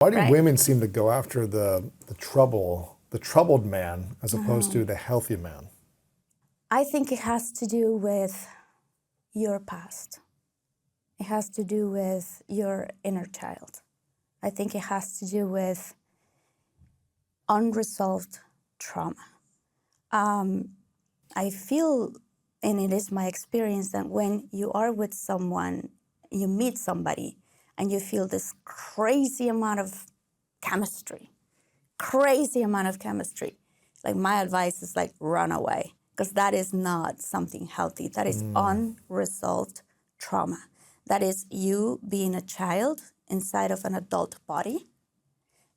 Why do right? women seem to go after the troubled man as opposed to the healthy man? I think it has to do with your past. It has to do with your inner child. I think it has to do with unresolved trauma. I feel, and it is my experience, that when you are with someone, you meet somebody, and you feel this crazy amount of chemistry, like my advice is like run away, because that is not something healthy. That is unresolved trauma. That is you being a child inside of an adult body,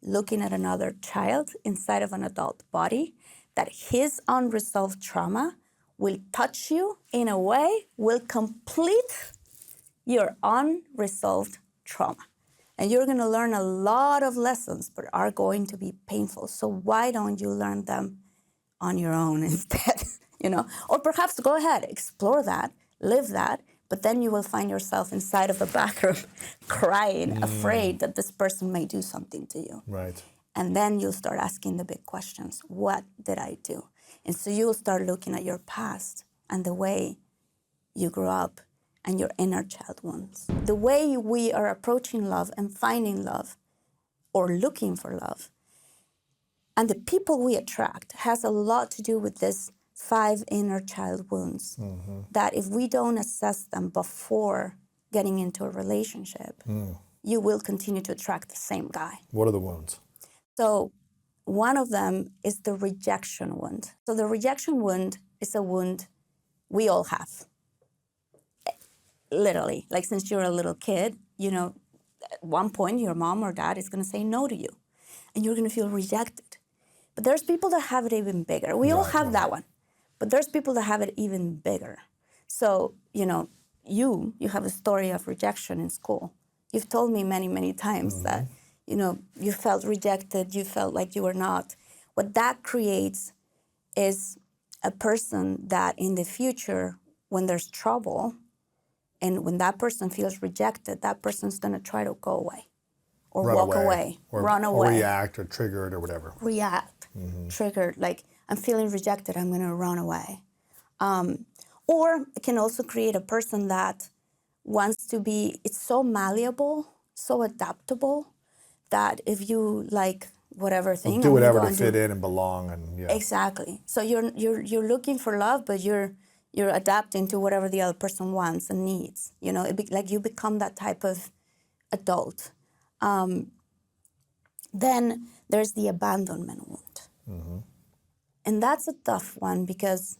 looking at another child inside of an adult body, that his unresolved trauma will touch you in a way, will complete your unresolved trauma. And you're going to learn a lot of lessons, but are going to be painful. So why don't you learn them on your own instead? Or perhaps go ahead, explore that, live that, but then you will find yourself inside of a bathroom crying, afraid that this person may do something to you. Right. And then you'll start asking the big questions. What did I do? And so you'll start looking at your past and the way you grew up and your inner child wounds. The way we are approaching love and finding love or looking for love and the people we attract has a lot to do with this 5 inner child wounds. That if we don't assess them before getting into a relationship, you will continue to attract the same guy. What are the wounds? So one of them is the rejection wound. So the rejection wound is a wound we all have. Literally, like since you're a little kid, at one point your mom or dad is going to say no to you and you're going to feel rejected. But there's people that have it even bigger. We all have that one, but there's people that have it even bigger. So, you have a story of rejection in school. You've told me many, many times that, you felt rejected, you felt like you were not. What that creates is a person that in the future, when there's trouble, and when that person feels rejected, that person's going to try to go away or walk away, run away. Or react or trigger it or whatever. React, triggered, like I'm feeling rejected, I'm going to run away. Or it can also create a person that wants to be, it's so malleable, so adaptable, that if you like whatever thing, do whatever to fit in and belong, and Exactly. So you're looking for love, but you're adapting to whatever the other person wants and needs. Like you become that type of adult. Then there's the abandonment wound. And that's a tough one because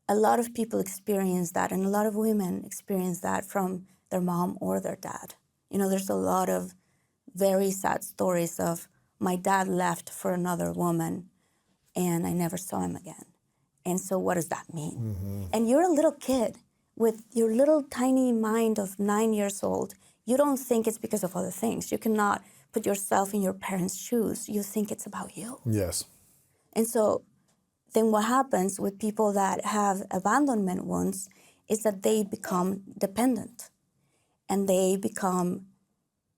a lot of people experience that, and a lot of women experience that from their mom or their dad. There's a lot of very sad stories of my dad left for another woman and I never saw him again. And so what does that mean? And you're a little kid with your little tiny mind of 9 years old. You don't think it's because of other things. You cannot put yourself in your parents' shoes. You think it's about you. Yes. And so then what happens with people that have abandonment wounds is that they become dependent. And they become,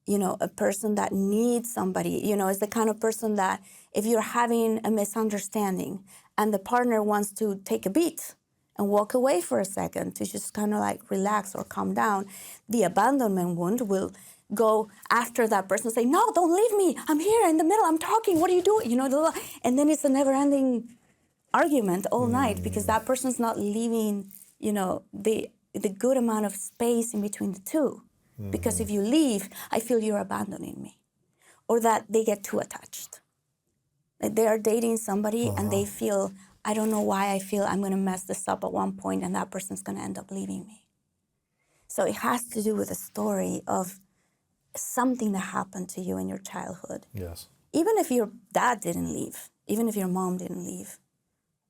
a person that needs somebody. Is the kind of person that if you're having a misunderstanding and the partner wants to take a beat and walk away for a second to just kind of like relax or calm down, the abandonment wound will go after that person and say, no, don't leave me. I'm here in the middle. I'm talking. What are you doing? And then it's a never-ending argument all night because that person's not leaving, the good amount of space in between the two. Because if you leave, I feel you're abandoning me. Or that they get too attached. Like they are dating somebody and they feel, I don't know why I feel I'm going to mess this up at one point and that person's going to end up leaving me. So it has to do with a story of something that happened to you in your childhood. Yes. Even if your dad didn't leave, even if your mom didn't leave,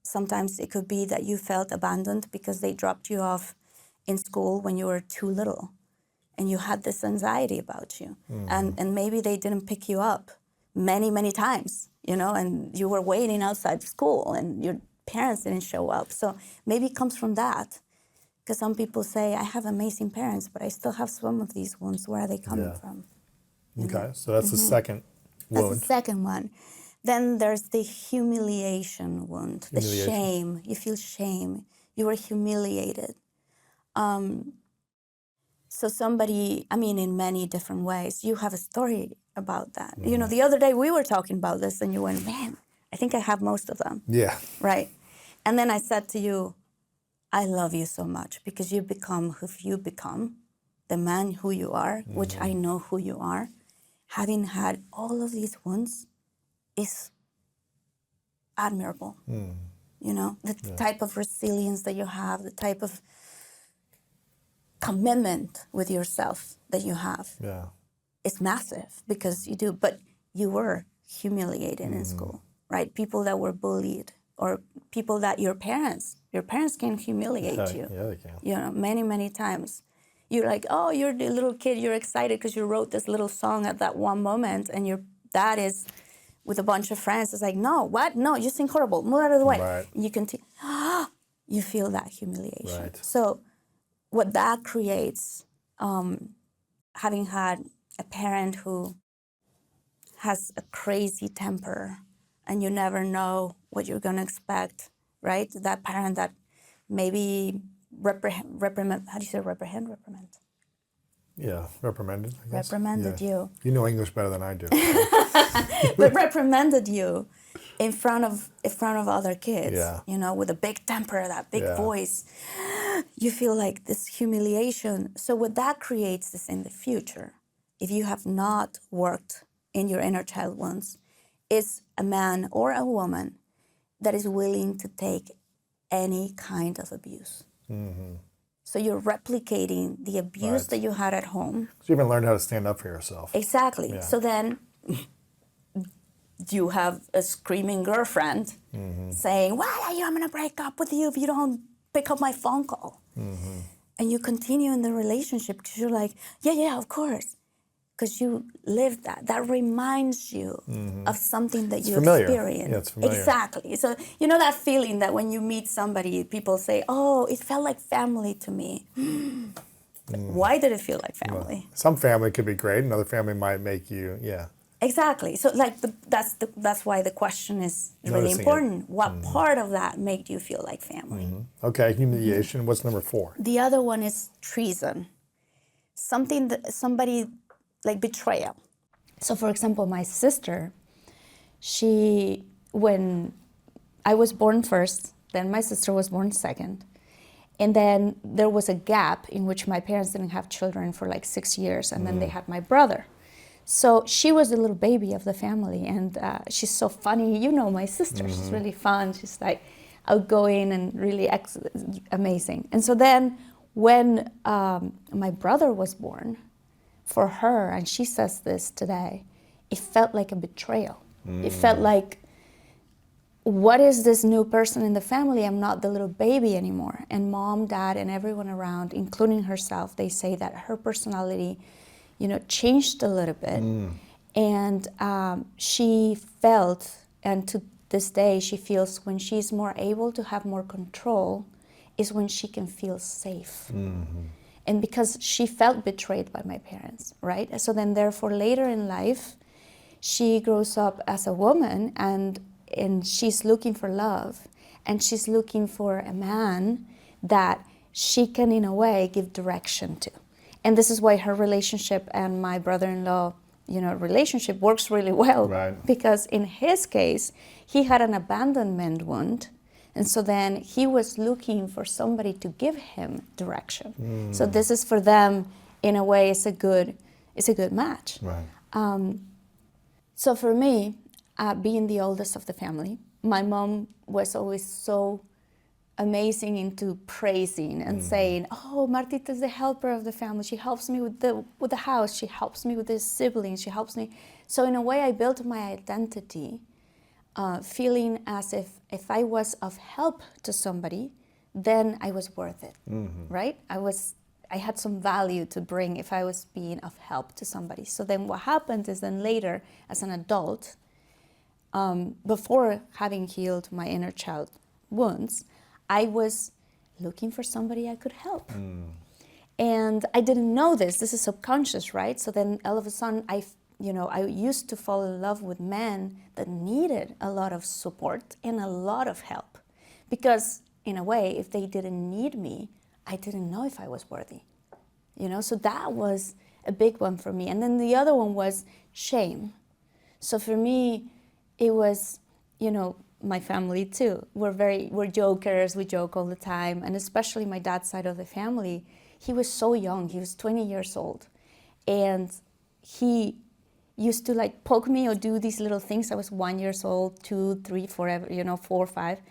sometimes it could be that you felt abandoned because they dropped you off in school when you were too little. And you had this anxiety about you. And maybe they didn't pick you up many, many times, and you were waiting outside school and your parents didn't show up. So maybe it comes from that. Because some people say, I have amazing parents, but I still have some of these wounds. Where are they coming from? Okay, so that's the second That's wound. the second one. Then there's the humiliation wound, the Humiliation. shame. You feel shame. You were humiliated. So somebody, I mean, in many different ways, you have a story about that. You know, the other day we were talking about this and you went, man, I think I have most of them. Yeah. Right. And then I said to you, I love you so much because you become who you become, the man who you are, which I know who you are. Having had all of these wounds is admirable. You know, the type of resilience that you have, the type of commitment with yourself that you have. Yeah. It's massive because you do, but you were humiliated in school, right? People that were bullied or people that your parents can humiliate you. Yeah, they can. You know, many, many times. You're like, oh, you're the little kid, you're excited because you wrote this little song at that one moment and your dad is with a bunch of friends. It's like, no, what? No, you sing horrible. Move out of the way. Right. And you continue. You feel that humiliation. Right. So what that creates, having had a parent who has a crazy temper and you never know what you're going to expect, right? That parent that maybe reprimand, how do you say reprimand? Yeah, reprimanded, I guess. Reprimanded you. You know English better than I do. But reprimanded you in front of other kids, Yeah. you know, with a big temper, that big Yeah. voice. You feel like this humiliation. So what that creates is in the future, if you have not worked in your inner child wounds, is a man or a woman that is willing to take any kind of abuse. So you're replicating the abuse Right. that you had at home. So you haven't learned how to stand up for yourself. Exactly. Yeah. So then you have a screaming girlfriend saying, why are you, I'm going to break up with you if you don't pick up my phone call. And you continue in the relationship because you're like, yeah, of course. Because you lived that. That reminds you of something that you familiar. experienced. Yeah, it's familiar. Exactly. So you know that feeling that when you meet somebody, people say, oh, it felt like family to me. Why did it feel like family? Some family could be great, another family might make you, yeah. Exactly. So like that's why the question is really Noticing important. What part of that made you feel like family? Okay, humiliation. What's number 4? The other one is treason. Somebody like betrayal. So for example, my sister, when I was born first, then my sister was born second. And then there was a gap in which my parents didn't have children for like 6 years, and then they had my brother. So she was the little baby of the family, and she's so funny. You know my sister, she's really fun. She's like outgoing and really amazing. And so then when my brother was born, for her, and she says this today, it felt like a betrayal. It felt like, what is this new person in the family? I'm not the little baby anymore. And mom, dad, and everyone around, including herself, they say that her personality, you know, changed a little bit. And she felt, and to this day, she feels when she's more able to have more control is when she can feel safe. And because she felt betrayed by my parents, right? So then therefore later in life, she grows up as a woman and she's looking for love, and she's looking for a man that she can in a way give direction to. And this is why her relationship and my brother-in-law, you know, relationship works really well. Right. Because in his case, he had an abandonment wound. And so then he was looking for somebody to give him direction. So this is for them, in a way, it's a good match. Right. So for me, being the oldest of the family, my mom was always so amazing into praising and saying, oh, Martita's the helper of the family. She helps me with the house. She helps me with the siblings. She helps me. So in a way, I built my identity feeling as if I was of help to somebody, then I was worth it, right? I had some value to bring if I was being of help to somebody. So then what happened is then later, as an adult, before having healed my inner child wounds, I was looking for somebody I could help. And I didn't know this is subconscious, right? So then all of a sudden I used to fall in love with men that needed a lot of support and a lot of help. Because in a way, if they didn't need me, I didn't know if I was worthy. So that was a big one for me. And then the other one was shame. So for me, it was, my family too. We're jokers, we joke all the time. And especially my dad's side of the family, he was so young, he was 20 years old. And he used to like poke me or do these little things. I was 1 year old, 2, 3, 4, 4, 5.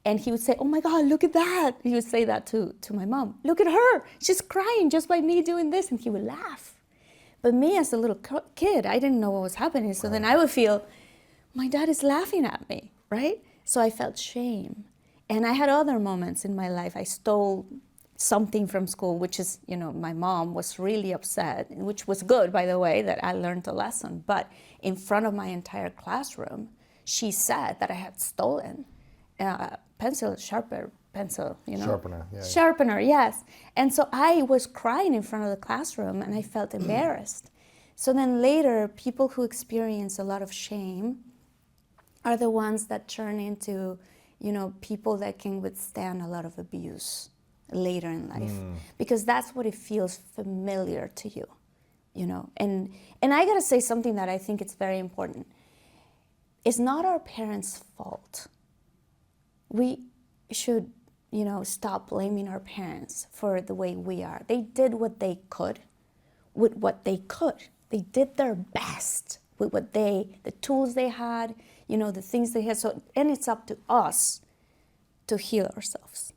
And he would say, oh my God, look at that. He would say that to my mom. Look at her, she's crying just by me doing this. And he would laugh. But me as a little kid, I didn't know what was happening. So then I would feel, my dad is laughing at me, right? So I felt shame. And I had other moments in my life. I stole something from school, which is, my mom was really upset, which was good, by the way, that I learned a lesson. But in front of my entire classroom, she said that I had stolen sharpener, Sharpener, yeah. Sharpener, yes. And so I was crying in front of the classroom and I felt embarrassed. So then later, people who experience a lot of shame are the ones that turn into, people that can withstand a lot of abuse later in life. Because that's what it feels familiar to you, And I gotta say something that I think it's very important. It's not our parents' fault. We should, stop blaming our parents for the way we are. They did what they could with what they could. They did their best with the tools they had, the things they had. So, and it's up to us to heal ourselves.